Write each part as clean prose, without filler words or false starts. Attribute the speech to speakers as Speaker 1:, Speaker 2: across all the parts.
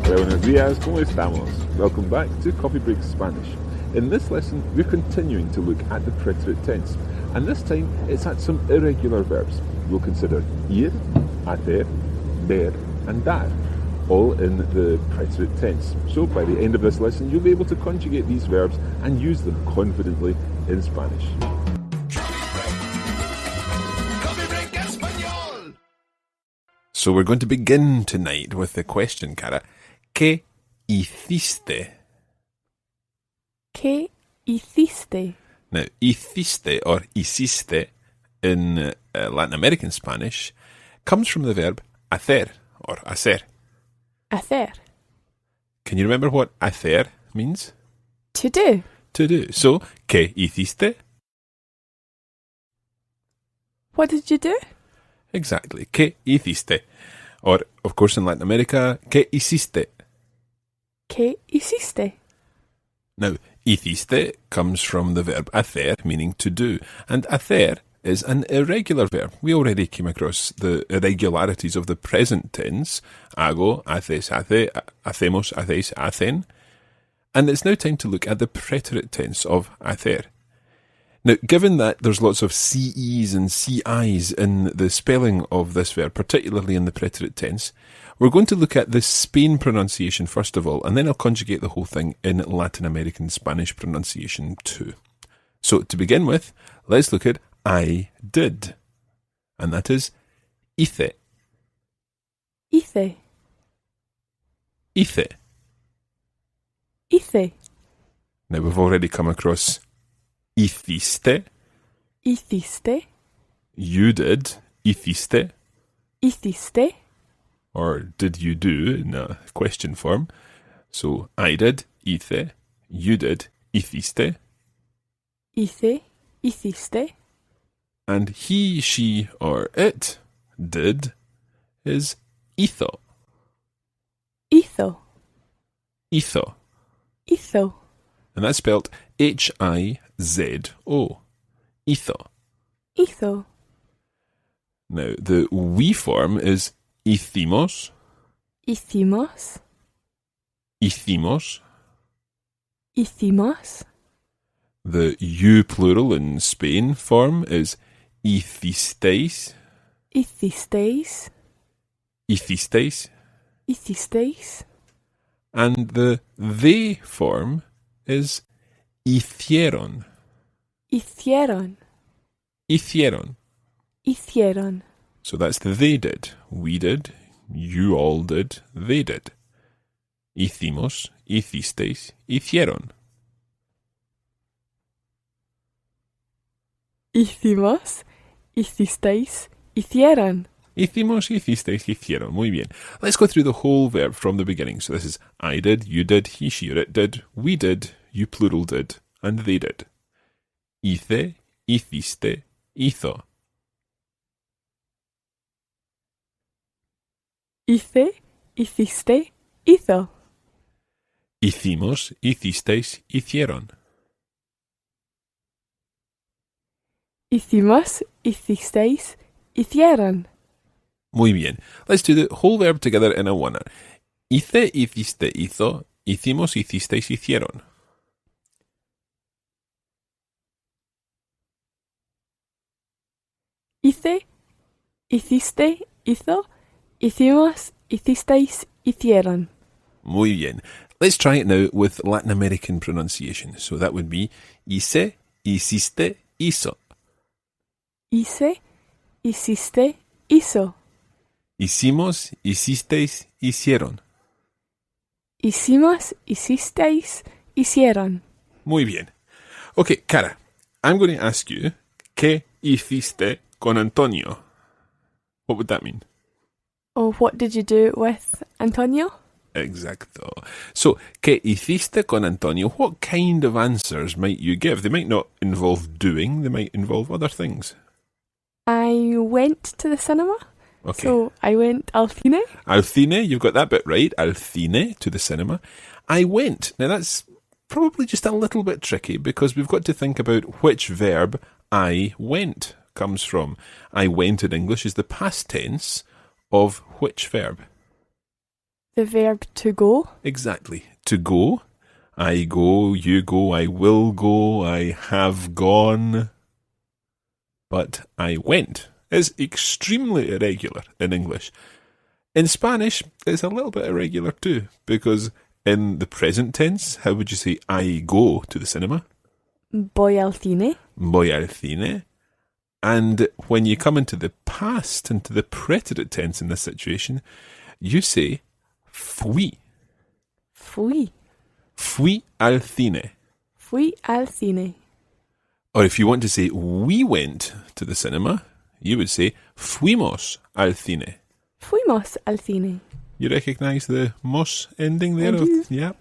Speaker 1: Buenos días, ¿cómo estamos? Welcome back to Coffee Break Spanish. In this lesson, we're continuing to look at the preterite tense, and this time it's at some irregular verbs. We'll consider ir, hacer, ver, and dar, all in the preterite tense. So by the end of this lesson, you'll be able to conjugate these verbs and use them confidently in Spanish. So we're going to begin tonight with the question, Cara. ¿Qué hiciste?
Speaker 2: ¿Qué hiciste?
Speaker 1: Now, hiciste or hiciste in Latin American Spanish comes from the verb hacer or hacer.
Speaker 2: Hacer.
Speaker 1: Can you remember what hacer means?
Speaker 2: To do.
Speaker 1: To do. So, ¿qué hiciste?
Speaker 2: What did you do?
Speaker 1: Exactly. ¿Qué hiciste? Or, of course, in Latin America, ¿qué hiciste?
Speaker 2: ¿Qué hiciste?
Speaker 1: Now, hiciste comes from the verb hacer, meaning to do. And hacer is an irregular verb. We already came across the irregularities of the present tense. Hago, haces, hace, hacemos, hacéis, hacen. And it's now time to look at the preterite tense of hacer. Now, given that there's lots of CEs and CIs in the spelling of this verb, particularly in the preterite tense, we're going to look at the Spain pronunciation first of all, and then I'll conjugate the whole thing in Latin American Spanish pronunciation too. So, to begin with, let's look at I did. And that is hice.
Speaker 2: Hice.
Speaker 1: Hice.
Speaker 2: Hice.
Speaker 1: Now, we've already come across hiciste.
Speaker 2: Hiciste.
Speaker 1: You did. Hiciste.
Speaker 2: Hiciste.
Speaker 1: Or did you do in a question form. So I did, hice. You did, hiciste.
Speaker 2: Hice. Hiciste.
Speaker 1: And he, she, or it did is hizo.
Speaker 2: Hizo.
Speaker 1: Hizo.
Speaker 2: Hizo.
Speaker 1: And that's spelled H-I-Z-O. Hizo.
Speaker 2: Hizo.
Speaker 1: Now, the we form is hicimos.
Speaker 2: Hicimos.
Speaker 1: Hicimos.
Speaker 2: Hicimos.
Speaker 1: The you plural in Spain form is hicisteis.
Speaker 2: Hicisteis.
Speaker 1: Hicisteis.
Speaker 2: Hicisteis.
Speaker 1: And the they form is hicieron.
Speaker 2: Hicieron.
Speaker 1: Hicieron.
Speaker 2: Hicieron.
Speaker 1: So that's the they did. We did. You all did. They did. Hicimos. Hicisteis. Hicieron.
Speaker 2: Hicimos. Hicisteis. Hicieron.
Speaker 1: Hicimos. Hicisteis. Hicieron. Muy bien. Let's go through the whole verb from the beginning. So this is I did, you did, he, she, or it did, we did, you plural did, and they did. Hice, hiciste, hizo.
Speaker 2: Hice. Hiciste. Hizo.
Speaker 1: Hicimos, hicisteis, hicieron.
Speaker 2: Hicimos. Hicisteis. Hicieron.
Speaker 1: Muy bien. Let's do the whole verb together in a oneer. Hice, hiciste, hizo. Hicimos, hicisteis, hicieron.
Speaker 2: Hice. Hiciste. Hizo. Hicimos. Hicisteis. Hicieron.
Speaker 1: Muy bien. Let's try it now with Latin American pronunciation. So that would be hice, hiciste, hizo.
Speaker 2: Hice. Hiciste. Hizo.
Speaker 1: Hicimos, hicisteis, hicieron.
Speaker 2: Hicimos. Hicisteis. Hicieron.
Speaker 1: Muy bien. Okay, Cara, I'm going to ask you, ¿qué hiciste con Antonio? What would that mean?
Speaker 2: Oh, what did you do with Antonio?
Speaker 1: Exacto. So, ¿qué hiciste con Antonio? What kind of answers might you give? They might not involve doing, they might involve other things.
Speaker 2: I went to the cinema.
Speaker 1: Okay.
Speaker 2: So I went al cine.
Speaker 1: Al cine, you've got that bit right. Al cine, to the cinema. I went. Now that's probably just a little bit tricky because we've got to think about which verb I went comes from. I went in English is the past tense of which verb?
Speaker 2: The verb to go.
Speaker 1: Exactly. To go. I go, you go, I will go, I have gone. But I went is extremely irregular in English. In Spanish, it's a little bit irregular too, because in the present tense, how would you say I go to the cinema?
Speaker 2: Voy al cine.
Speaker 1: Voy al cine. And when you come into the past, into the preterite tense in this situation, you say fui.
Speaker 2: Fui.
Speaker 1: Fui al cine.
Speaker 2: Fui al cine.
Speaker 1: Or if you want to say we went to the cinema, you would say fuimos al cine.
Speaker 2: Fuimos al cine.
Speaker 1: You recognise the mos ending there?
Speaker 2: I do.
Speaker 1: Yeah.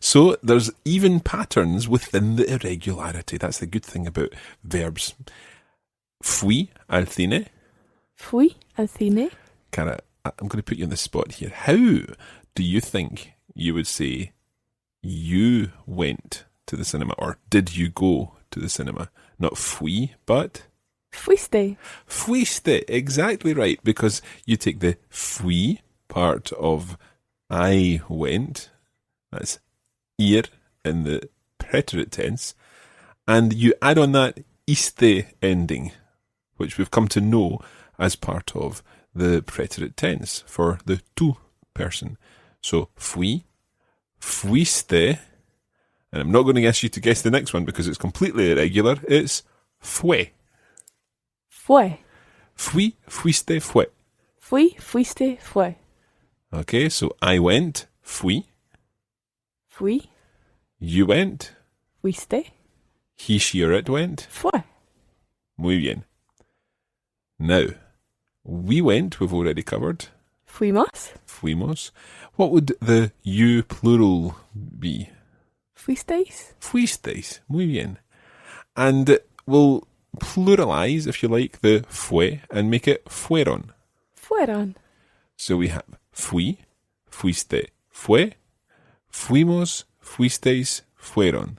Speaker 1: So there's even patterns within the irregularity. That's the good thing about verbs. Fui al cine.
Speaker 2: Fui al cine.
Speaker 1: Cara, I'm going to put you on the spot here. How do you think you would say you went to the cinema, or did you go to the cinema? Not fui, but
Speaker 2: Fuiste.
Speaker 1: fuiste. Exactly right, because you take the fui part of I went, that's ir in the preterite tense, and you add on that iste ending, which we've come to know as part of the preterite tense for the tu person. So fui, fuiste, and I'm not going to ask you to guess the next one because it's completely irregular. It's fue.
Speaker 2: Fue.
Speaker 1: Fui, fuiste, fue.
Speaker 2: Fui, fuiste, fue.
Speaker 1: Okay, so I went, fui.
Speaker 2: Fui,
Speaker 1: You went,
Speaker 2: fuiste,
Speaker 1: he, she, or it went.
Speaker 2: fue.
Speaker 1: Muy bien. Now, we went, we've already covered.
Speaker 2: Fuimos.
Speaker 1: Fuimos. What would the you plural be?
Speaker 2: Fuisteis.
Speaker 1: Fuisteis. Muy bien. And we'll pluralize, if you like, the fue and make it fueron.
Speaker 2: Fueron.
Speaker 1: So we have fui, fuiste, fue, fuimos, fuisteis, fueron.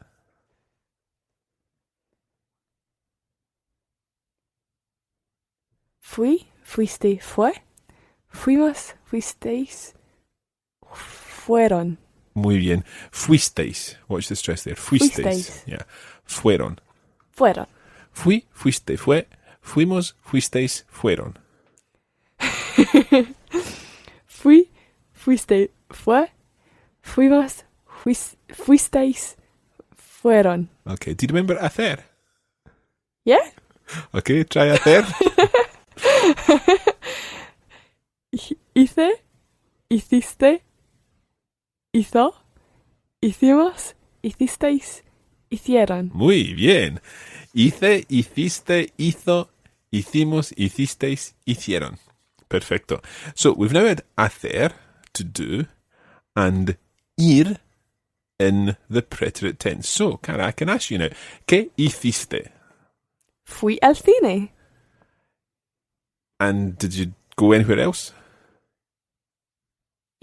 Speaker 2: Fui, fuiste, fue. Fuimos, fuisteis, fueron.
Speaker 1: Muy bien. Fuisteis. Watch the stress there. Fuisteis.
Speaker 2: Fuisteis.
Speaker 1: Yeah. Fueron.
Speaker 2: Fueron.
Speaker 1: Fui, fuiste, fue. Fuimos, fuisteis, fueron.
Speaker 2: Fui, fuiste, fue. Fuimos, fuisteis, fueron.
Speaker 1: Okay. Do you remember hacer?
Speaker 2: Yeah?
Speaker 1: Okay. Try hacer.
Speaker 2: Hice, hiciste, hizo, hicimos, hicisteis, hicieron.
Speaker 1: Muy bien. Hice, hiciste, hizo, hicimos, hicisteis, hicieron. Perfecto. So we've now had hacer, to do, and ir in the preterite tense. So, Cara, I can ask you now, ¿qué hiciste?
Speaker 2: Fui al cine.
Speaker 1: And did you go anywhere else?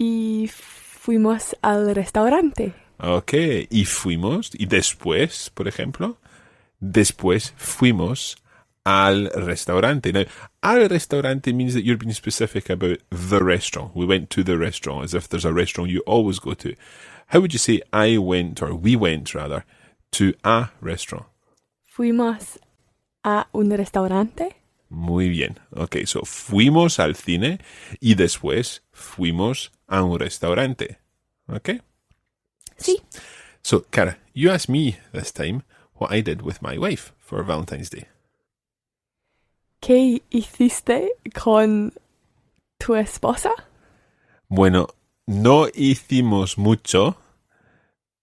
Speaker 2: Y fuimos al restaurante.
Speaker 1: Okay. Y fuimos, y después, por ejemplo, después fuimos al restaurante. Now, al restaurante means that you're being specific about the restaurant. We went to the restaurant, as if there's a restaurant you always go to. How would you say I went, or we went rather, to a restaurant?
Speaker 2: Fuimos a un restaurante.
Speaker 1: Muy bien. Okay, so fuimos al cine y después fuimos a un restaurante. Okay?
Speaker 2: Sí.
Speaker 1: So, Cara, you asked me this time what I did with my wife for Valentine's Day.
Speaker 2: ¿Qué hiciste con tu esposa?
Speaker 1: Bueno, no hicimos mucho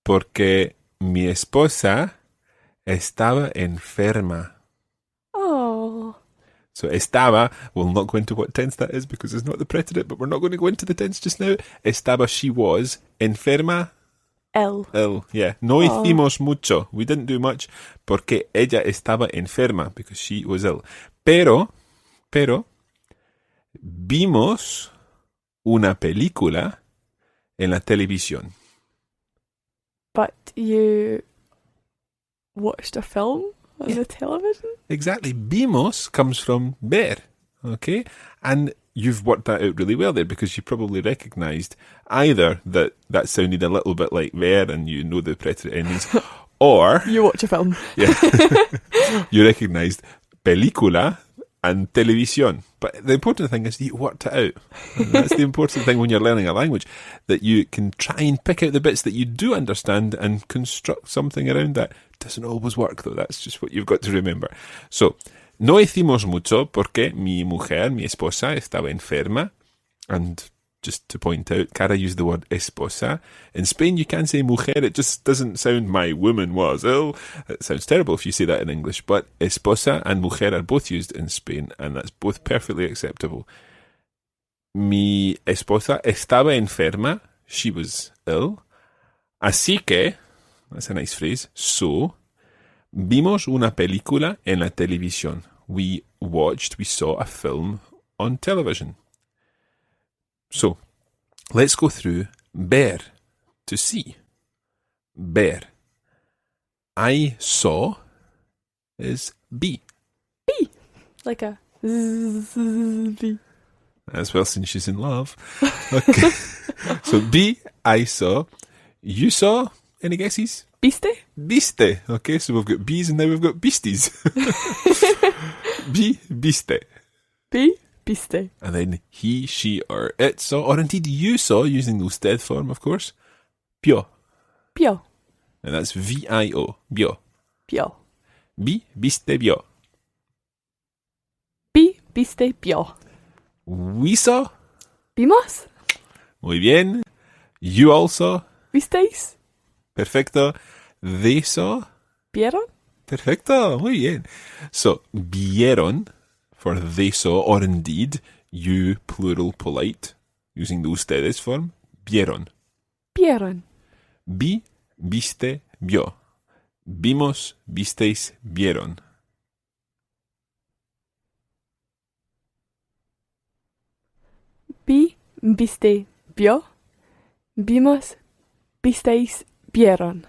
Speaker 1: porque mi esposa estaba enferma.
Speaker 2: Oh.
Speaker 1: So estaba, we'll not go into what tense that is because it's not the preterite, but we're not going to go into the tense just now. Estaba, she was, enferma,
Speaker 2: Ill.
Speaker 1: ill. Yeah, no hicimos mucho. We didn't do much porque ella estaba enferma, because she was ill. Pero, vimos una película en la televisión.
Speaker 2: But you watched a film on the television?
Speaker 1: Exactly. Vimos comes from ver, okay? And you've worked that out really well there because you probably recognised either that sounded a little bit like ver and you know the preterite endings, or
Speaker 2: You watch a film.
Speaker 1: yeah, you recognised película and televisión. But the important thing is you worked it out. And that's the important thing when you're learning a language, that you can try and pick out the bits that you do understand and construct something around that. Doesn't always work though. That's just what you've got to remember. So, no hicimos mucho porque mi mujer, mi esposa, estaba enferma. And just to point out, Cara used the word esposa. In Spain, you can say mujer. It just doesn't sound my woman was ill. It sounds terrible if you say that in English. But esposa and mujer are both used in Spain, and that's both perfectly acceptable. Mi esposa estaba enferma. She was ill. Así que, that's a nice phrase, so, vimos una película en la televisión. We saw a film on television. So, let's go through ver, to see. Ver. I saw is be.
Speaker 2: B. Like a B.
Speaker 1: As well, since she's in love. Okay. So, be, I saw. You saw, any guesses?
Speaker 2: Biste?
Speaker 1: Biste. Okay, so we've got bees and now we've got beasties. Be, biste.
Speaker 2: B. Biste.
Speaker 1: And then he, she, or it saw, or indeed you saw, using the usted form, of course. Vio.
Speaker 2: Vio.
Speaker 1: And that's V-I-O. Vio.
Speaker 2: Vio.
Speaker 1: Vi, viste, vio.
Speaker 2: B. Biste. Vio.
Speaker 1: We saw.
Speaker 2: Vimos.
Speaker 1: Muy bien. You all saw.
Speaker 2: Visteis.
Speaker 1: Perfecto. They saw.
Speaker 2: Vieron.
Speaker 1: Perfecto. Muy bien. So, vieron, for they saw, or indeed, you, plural, polite, using the ustedes form. Vieron.
Speaker 2: Vieron.
Speaker 1: Vi, viste, vio. Vimos, visteis, vieron.
Speaker 2: Vi, viste, vio. Vimos, visteis, vieron.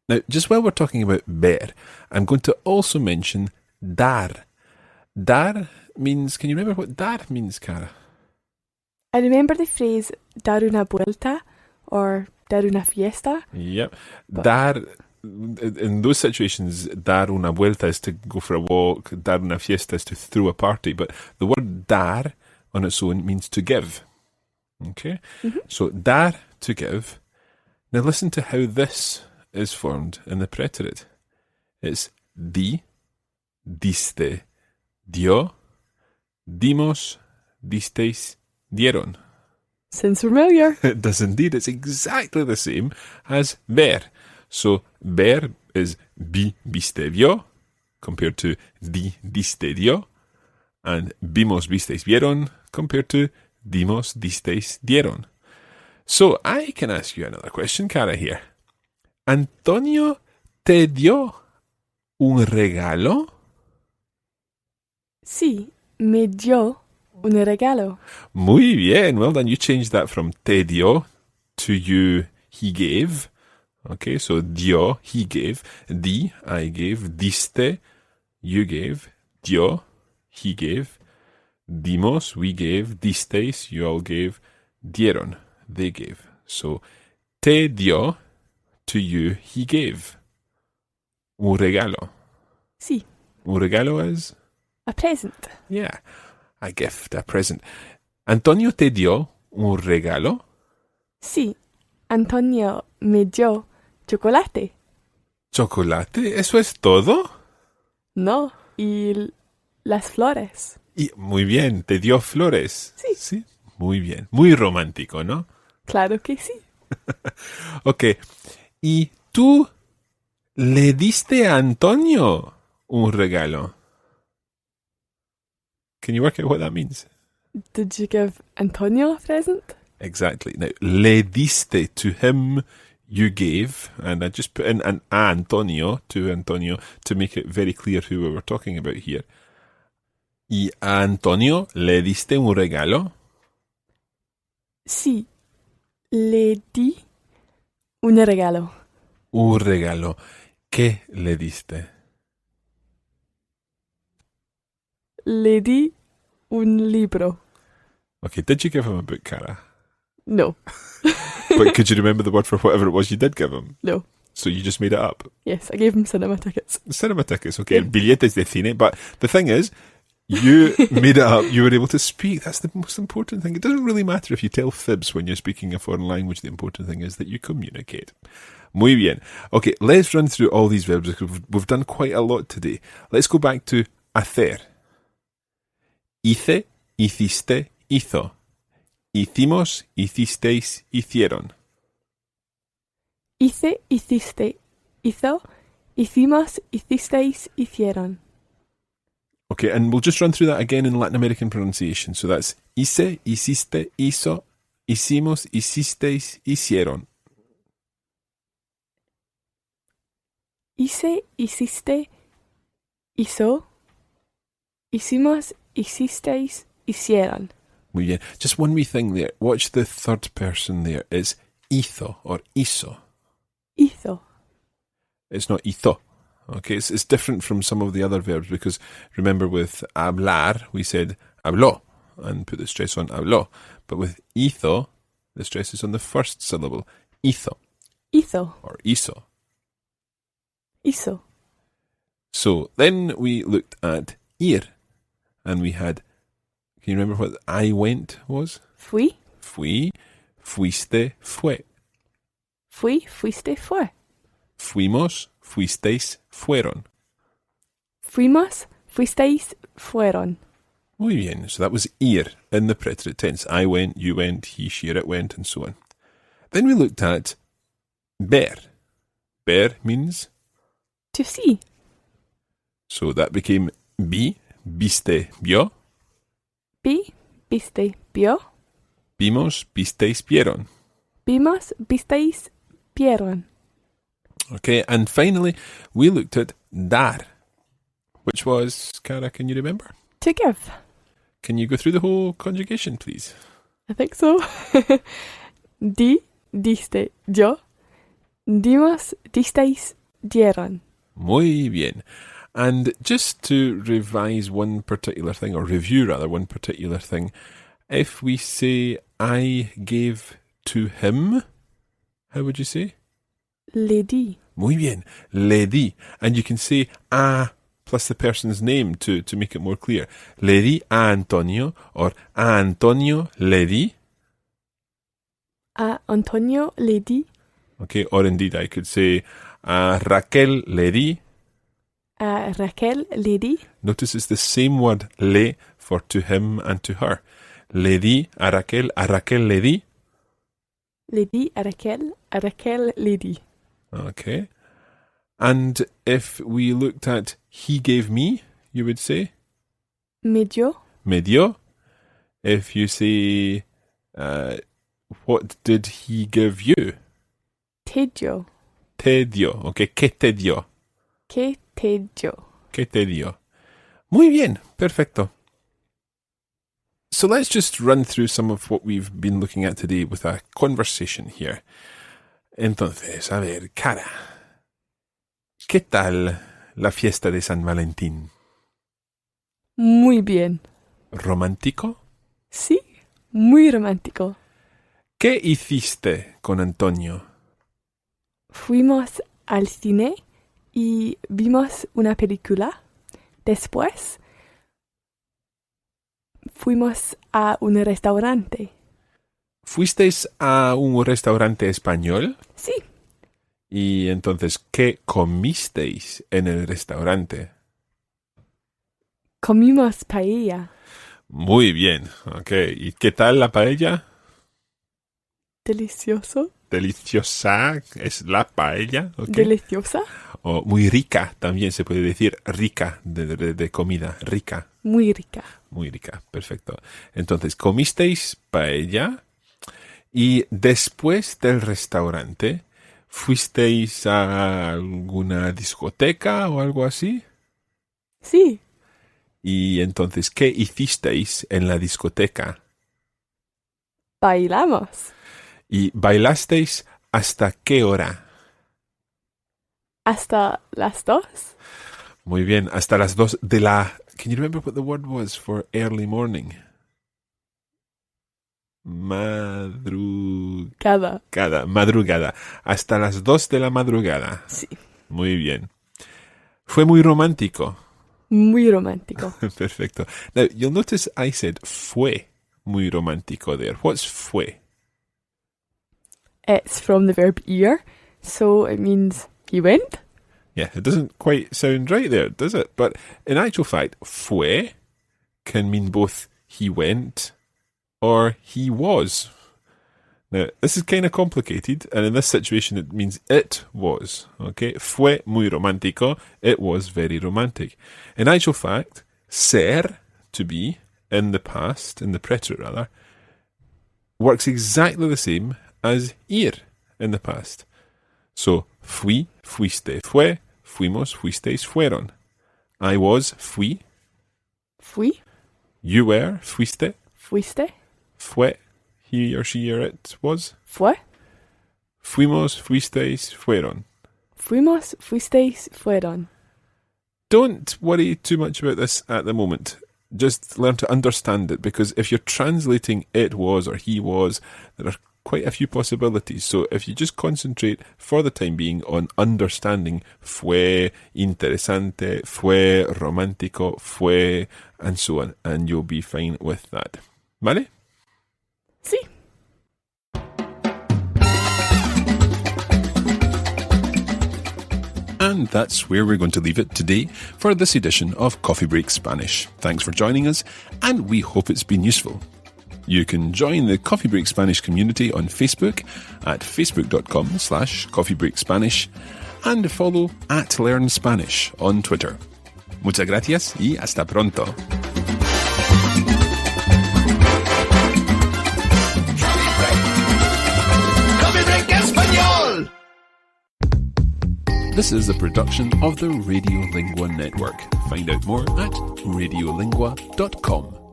Speaker 1: Now, just while we're talking about ver, I'm going to also mention dar. Dar means, can you remember what dar means, Cara?
Speaker 2: I remember the phrase dar una vuelta or dar una fiesta.
Speaker 1: Yep. Dar, in those situations, dar una vuelta is to go for a walk, dar una fiesta is to throw a party, but the word dar on its own means to give. Okay?
Speaker 2: Mm-hmm.
Speaker 1: So, dar, to give. Now listen to how this is formed in the preterite. It's di, diste, dio, dimos, disteis, dieron.
Speaker 2: Sounds familiar.
Speaker 1: It does indeed. It's exactly the same as ver. So, ver is bi, viste, vio, compared to di, diste, dio, and vimos, visteis, vieron, compared to dimos, disteis, dieron. So, I can ask you another question, Cara, here. ¿Antonio te dio un regalo?
Speaker 2: Sí, me dio un regalo.
Speaker 1: Muy bien. Well done. You changed that from te dio to you, he gave. Okay, so dio, he gave. Di, I gave. Diste, you gave. Dio, he gave. Dimos, we gave. Disteis, you all gave. Dieron, they gave. So, te dio, to you, he gave. Un regalo.
Speaker 2: Sí,
Speaker 1: Un regalo is?
Speaker 2: a present.
Speaker 1: Yeah, a gift, a present. Antonio te dio un regalo?
Speaker 2: Sí, Antonio me dio chocolate.
Speaker 1: ¿Chocolate? ¿Eso es todo?
Speaker 2: No, y las flores.
Speaker 1: Y muy bien, te dio flores.
Speaker 2: Sí.
Speaker 1: Sí, muy bien. Muy romántico, ¿no?
Speaker 2: Claro que sí.
Speaker 1: Ok. ¿Y tú le diste a Antonio un regalo? Can you work out what that means?
Speaker 2: Did you give Antonio a present?
Speaker 1: Exactly. Now, le diste, to him you gave, and I just put in an a Antonio to Antonio to make it very clear who we were talking about here. ¿Y a Antonio le diste un regalo?
Speaker 2: Sí, le di un regalo.
Speaker 1: Un regalo. ¿Qué le diste?
Speaker 2: Le di un libro.
Speaker 1: Okay, did you give him a book, Cara?
Speaker 2: No.
Speaker 1: But could you remember the word for whatever it was you did give him?
Speaker 2: No.
Speaker 1: So you just made it up?
Speaker 2: Yes, I gave him cinema tickets.
Speaker 1: Cinema tickets, okay.
Speaker 2: Yeah.
Speaker 1: Billetes de cine. But the thing is, you made it up. You were able to speak. That's the most important thing. It doesn't really matter if you tell fibs when you're speaking a foreign language. The important thing is that you communicate. Muy bien. Okay, let's run through all these verbs because we've done quite a lot today. Let's go back to hacer. Hice, hiciste, hizo. Hicimos, hicisteis, hicieron.
Speaker 2: Hice, hiciste, hizo. Hicimos, hicisteis, hicieron.
Speaker 1: Okay, and we'll just run through that again in Latin American pronunciation. So that's hice, hiciste, hizo. Hicimos, hicisteis, hicieron.
Speaker 2: Hice, hiciste, hizo. Hicimos, hicisteis, hicieron.
Speaker 1: Muy bien. Just one wee thing there. Watch the third person there. It's hizo or hizo.
Speaker 2: Hizo.
Speaker 1: It's not hizo. Okay, it's different from some of the other verbs because remember with hablar, we said habló and put the stress on habló. But with hizo, the stress is on the first syllable. Hizo.
Speaker 2: Hizo.
Speaker 1: Or hizo.
Speaker 2: Hizo.
Speaker 1: So then we looked at ir and we had, can you remember what I went was?
Speaker 2: Fui.
Speaker 1: Fui, fuiste, fue.
Speaker 2: Fui, fuiste, fue.
Speaker 1: Fuimos, fuisteis, fueron.
Speaker 2: Fuimos, fuisteis, fueron.
Speaker 1: Muy bien. So that was ir in the preterite tense. I went, you went, he, she, it went, and so on. Then we looked at ver. Ver means?
Speaker 2: To see.
Speaker 1: So that became vi, viste, vio.
Speaker 2: Vi, viste, vio.
Speaker 1: Vimos, visteis, vieron.
Speaker 2: Vimos, visteis, vieron.
Speaker 1: Okay, and finally, we looked at dar, which was, Cara, can you remember?
Speaker 2: To give.
Speaker 1: Can you go through the whole conjugation, please?
Speaker 2: I think so. Di, diste, dio. Dimos, disteis, dieron.
Speaker 1: Muy bien. And just to revise one particular thing, or review rather, one particular thing, if we say, I gave to him, how would you say?
Speaker 2: Le di.
Speaker 1: Muy bien, le di. And you can say a plus the person's name to make it more clear. Le di a Antonio, or a Antonio le di.
Speaker 2: A Antonio le di.
Speaker 1: Okay, or indeed I could say a Raquel le di.
Speaker 2: A Raquel le di.
Speaker 1: Notice it's the same word le for to him and to her. Le di a Raquel le di.
Speaker 2: Le di a Raquel le di.
Speaker 1: Okay. And if we looked at he gave me, you would say?
Speaker 2: Me dio.
Speaker 1: Me dio. If you say, what did he give you?
Speaker 2: Te dio.
Speaker 1: Te dio. Okay, ¿qué te dio?
Speaker 2: Que te dio.
Speaker 1: ¿Qué te dio? Muy bien. Perfecto. So let's just run through some of what we've been looking at today with a conversation here. Entonces, a ver, Cara, ¿qué tal la fiesta de San Valentín?
Speaker 2: Muy bien.
Speaker 1: ¿Romántico?
Speaker 2: Sí, muy romántico.
Speaker 1: ¿Qué hiciste con Antonio?
Speaker 2: Fuimos al cine y vimos una película. Después fuimos a un restaurante.
Speaker 1: ¿Fuisteis a un restaurante español?
Speaker 2: Sí.
Speaker 1: Y entonces, ¿qué comisteis en el restaurante?
Speaker 2: Comimos paella.
Speaker 1: Muy bien, ok. ¿Y qué tal la paella?
Speaker 2: Delicioso.
Speaker 1: Deliciosa es la paella, ok.
Speaker 2: Deliciosa.
Speaker 1: O muy rica, también se puede decir rica de comida, rica.
Speaker 2: Muy rica.
Speaker 1: Muy rica, perfecto. Entonces, comisteis paella y después del restaurante, ¿fuisteis a alguna discoteca o algo así?
Speaker 2: Sí.
Speaker 1: Y entonces, ¿qué hicisteis en la discoteca?
Speaker 2: Bailamos.
Speaker 1: ¿Y bailasteis hasta qué hora?
Speaker 2: Hasta las 2.
Speaker 1: Muy bien, hasta las 2 de la... Can you remember what the word was for early morning? Madrugada. Hasta las 2 de la madrugada.
Speaker 2: Sí.
Speaker 1: Muy bien. Fue muy romántico.
Speaker 2: Muy romántico.
Speaker 1: Perfecto. Now, you'll notice I said fue muy romántico there. What's fue?
Speaker 2: It's from the verb ir, so it means he went.
Speaker 1: Yeah, it doesn't quite sound right there, does it? But in actual fact, fue can mean both he went or he was. Now, this is kind of complicated, and in this situation it means it was. Okay, fue muy romántico, it was very romantic. In actual fact, ser, to be, in the past, in the preterite rather, works exactly the same as ir in the past. So, fui, fuiste, fue, fuimos, fuisteis, fueron. I was, fui.
Speaker 2: Fui.
Speaker 1: You were, fuiste.
Speaker 2: Fuiste.
Speaker 1: Fue, he or she or it was.
Speaker 2: Fue.
Speaker 1: Fuimos, fuisteis, fueron.
Speaker 2: Fuimos, fuisteis, fueron.
Speaker 1: Don't worry too much about this at the moment. Just learn to understand it, because if you're translating it was or he was, there are quite a few possibilities. So if you just concentrate for the time being on understanding fue interesante, fue romántico, fue, and so on, and you'll be fine with that. ¿Vale?
Speaker 2: Sí.
Speaker 1: And that's where we're going to leave it today for this edition of Coffee Break Spanish. Thanks for joining us, and we hope it's been useful. You can join the Coffee Break Spanish community on Facebook at facebook.com/coffeebreakspanish and follow @LearnSpanish on Twitter. Muchas gracias y hasta pronto.
Speaker 3: Coffee Break Español.
Speaker 1: This is a production of the Radiolingua Network. Find out more at radiolingua.com.